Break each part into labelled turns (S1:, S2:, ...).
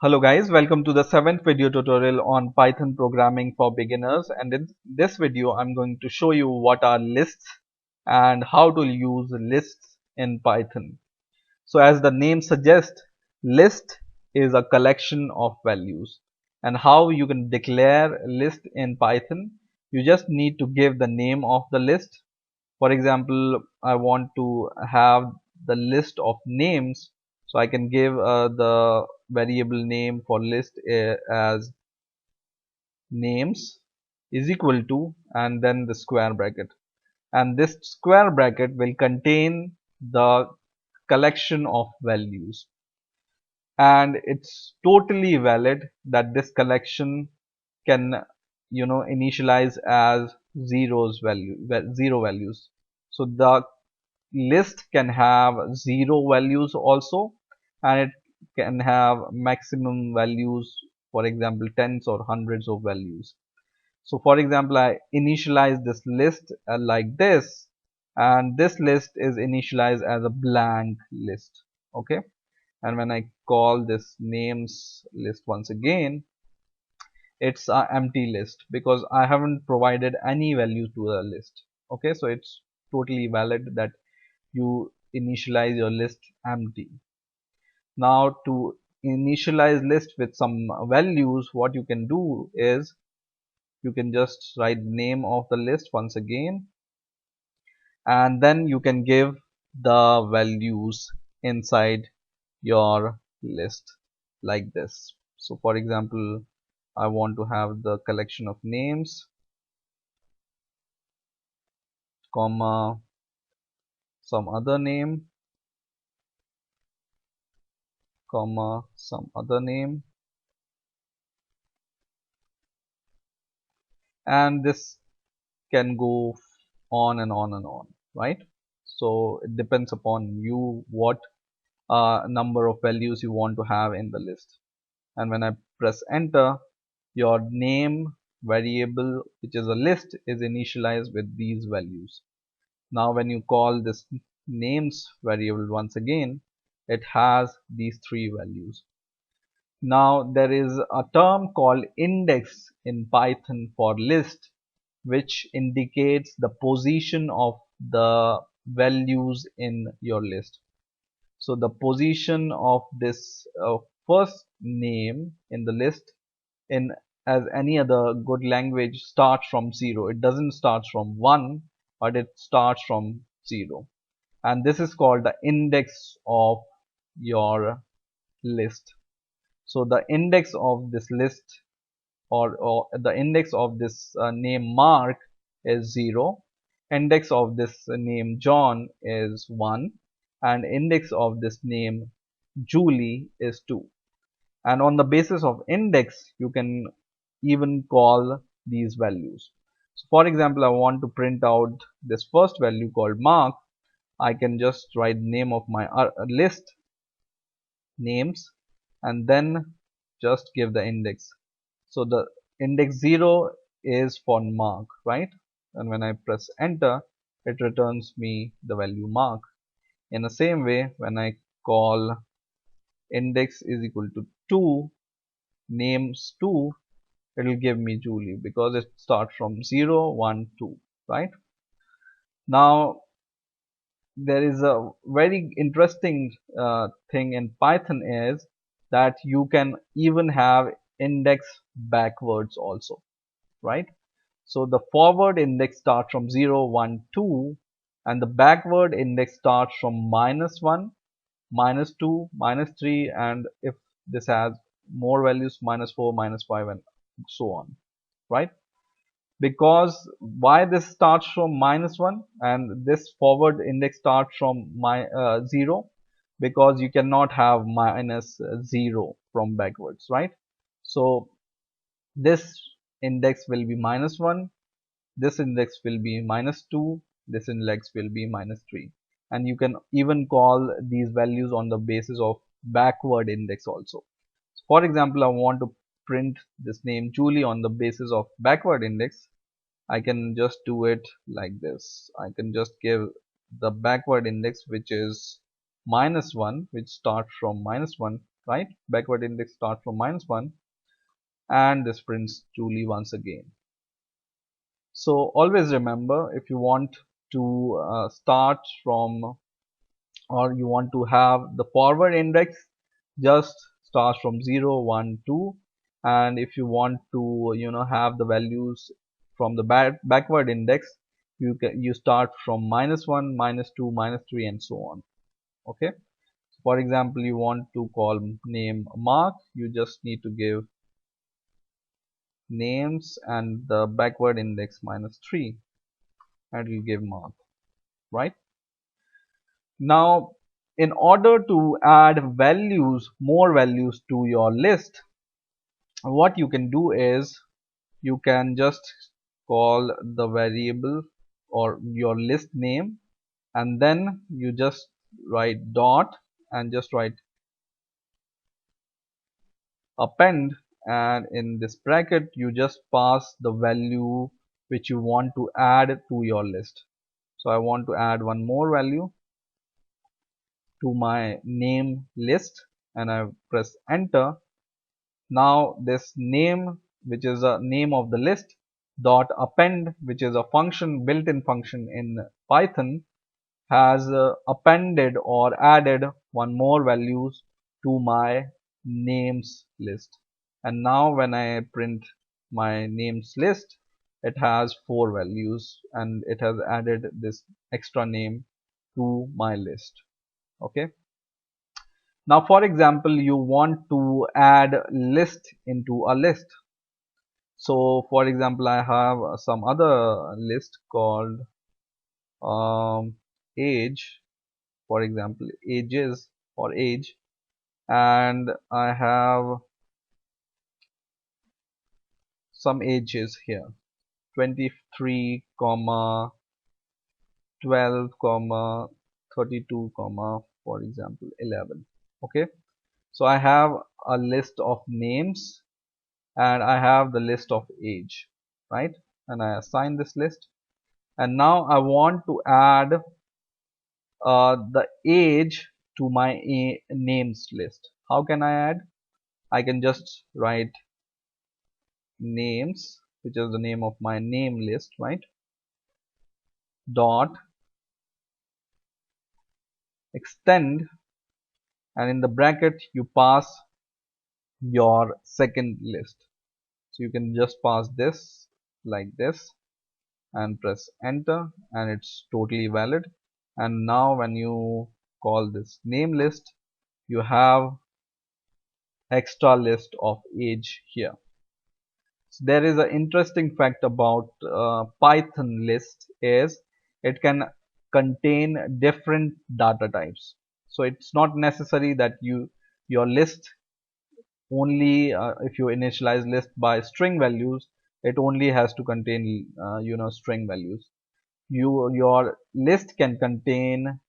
S1: Hello guys, welcome to the 7th video tutorial on Python programming for beginners, and in this video I'm going to show you what are lists and how to use lists in Python. So as the name suggests, list is a collection of values, and how you can declare a list in Python, you just need to give the name of the list. For example, I want to have the list of names, so I can give the variable name for list as names is equal to and then the square bracket, and this square bracket will contain the collection of values, and it's totally valid that this collection can initialize as zero values. So the list can have zero values also, and it can have maximum values, for example tens or hundreds of values. So for example, I initialize this list like this, and this list is initialized as a blank list. Okay, and when I call this names list once again, it's an empty list because I haven't provided any value to the list. Okay, so it's totally valid that you initialize your list empty. Now to initialize list with some values, what you can do is you can just write the name of the list once again, and then you can give the values inside your list like this. So for example, I want to have the collection of names, comma, some other name, comma, some other name, and this can go on and on and on, right? So it depends upon you what number of values you want to have in the list. And when I press enter, your name variable, which is a list, is initialized with these values. Now when you call this names variable once again, it has these three values. Now there is a term called index in Python for list, which indicates the position of the values in your list. So the position of this first name in the list, in as any other good language, starts from 0. It doesn't start from 1, but it starts from 0, and this is called the index of your list. So the index of this list, or the index of this name Mark is 0, index of this name John is 1, and index of this name Julie is 2. And on the basis of index, you can even call these values. So for example, I want to print out this first value called Mark. I can just write name of my list names and then just give the index. So the index 0 is for Mark, right? And when I press enter, it returns me the value Mark. In the same way, when I call index is equal to 2, names 2, it will give me Julie because it starts from 0, 1, 2, right? Now there is a very interesting thing in Python is that you can even have index backwards also, right? So the forward index starts from 0, 1, 2, and the backward index starts from -1, -2, -3, and if this has more values, -4, -5, and so on, right? Because why this starts from -1 and this forward index starts from 0? Because you cannot have -0 from backwards, right? So this index will be -1, this index will be -2, this index will be -3, and you can even call these values on the basis of backward index also. For example, I want to print this name Julie on the basis of backward index. I can just do it like this. I can just give the backward index, which is -1, which starts from -1, right? Backward index starts from -1 and this prints Julie once again. So always remember, if you want to start from, or you want to have the forward index, just start from 0, 1, 2, and if you want to have the values from the backward index, you start from -1, -2, -3 and so on. Okay, for example, you want to call name Mark, you just need to give names and the backward index -3 and you give Mark, right? Now, in order to add values, more values to your list, what you can do is you can just call the variable or your list name, and then you just write dot and just write append, and in this bracket you just pass the value which you want to add to your list. So I want to add one more value to my name list and I press enter. Now this name, which is a name of the list, dot append, which is a function, built-in function in Python, has appended or added one more values to my names list. And now when I print my names list, it has 4 values and it has added this extra name to my list. Okay. Now, for example, you want to add list into a list. So, for example, I have some other list called age, for example, ages or age, and I have some ages here 23, comma 12, comma 32, comma for example 11. Okay, so I have a list of names and I have the list of age, right? And I assign this list, and now I want to add the age to my names list. How can I add? I can just write names, which is the name of my name list, right? Dot extend, and in the bracket you pass your second list. So you can just pass this like this and press enter, and it's totally valid. And now when you call this name list, you have extra list of age here. So there is an interesting fact about Python list is it can contain different data types. So it's not necessary that your list only if you initialize list by string values, it only has to contain string values. Your list can contain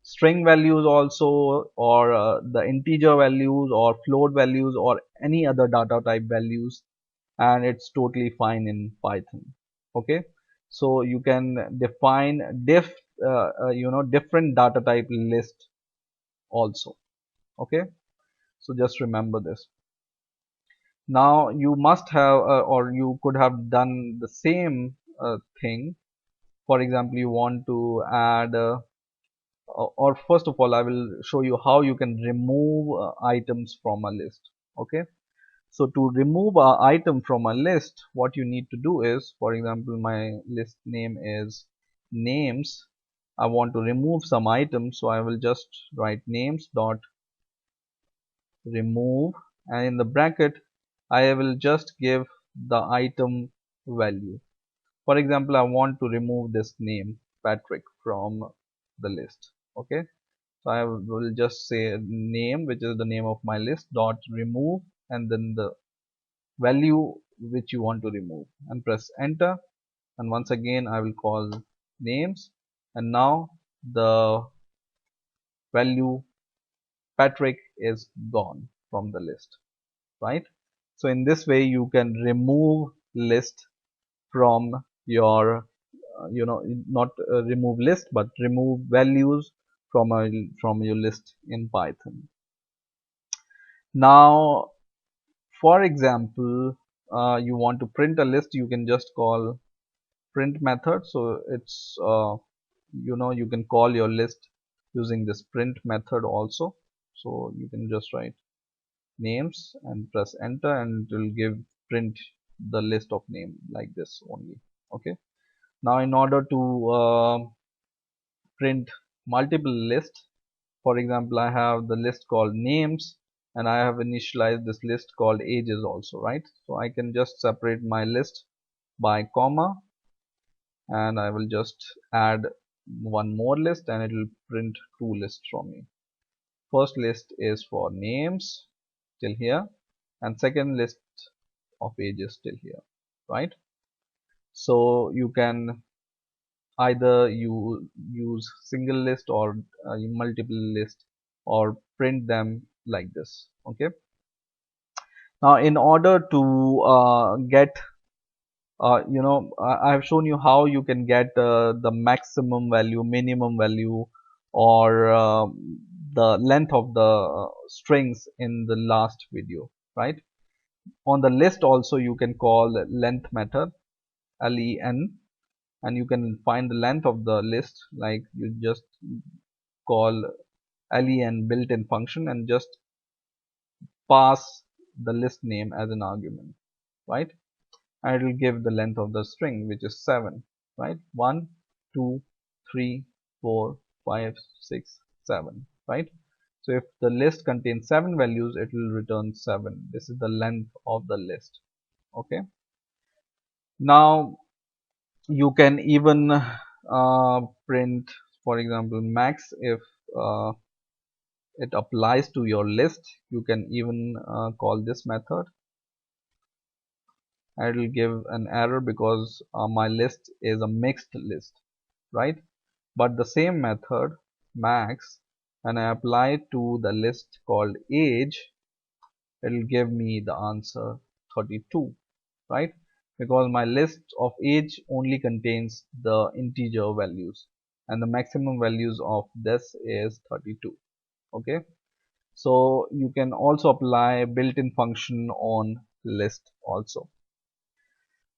S1: string values also, or the integer values or float values or any other data type values, and it's totally fine in Python. Okay, so you can define different data type list also. Okay, so just remember this. Now you must have or you could have done the same thing. For example, you want to add or first of all I will show you how you can remove items from a list. Okay, so to remove an item from a list, what you need to do is, for example, my list name is names. I want to remove some items, so I will just write names dot remove, and in the bracket I will just give the item value. For example, I want to remove this name Patrick from the list. Okay, so I will just say name, which is the name of my list, dot remove, and then the value which you want to remove, and press enter. And once again I will call names, and now the value Patrick is gone from the list, right? So in this way you can remove list from your not remove list but remove values from your list in Python. Now, for example, you want to print a list, you can just call print method. So it's you can call your list using this print method also. So you can just write names and press enter, and it will give print the list of name like this only. Okay. Now in order to print multiple lists, for example, I have the list called names, and I have initialized this list called ages also, right? So I can just separate my list by comma, and I will just add one more list, and it will print two lists from me. First list is for names till here, and second list of ages till here, right? So you can either you use single list or multiple list, or print them like this. Okay. Now in order to get I have shown you how you can get the maximum value, minimum value, or the length of the strings in the last video, right? On the list also you can call length method, len, and you can find the length of the list, like you just call len built-in function and just pass the list name as an argument, right? And it will give the length of the string, which is 7, right? 1 2 3 4 5 6 7, right? So if the list contains 7 values, it will return 7. This is the length of the list. Okay. Now you can even print, for example, max. If uh, it applies to your list, you can even call this method, and it will give an error because my list is a mixed list, right? But the same method, max, when I apply it to the list called age, it will give me the answer 32, right? Because my list of age only contains the integer values, and the maximum values of this is 32. Okay. So you can also apply built-in function on list also.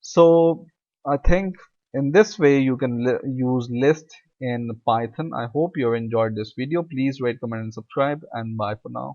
S1: So I think in this way you can use list in Python. I hope you have enjoyed this video. Please rate, comment and subscribe, and bye for now.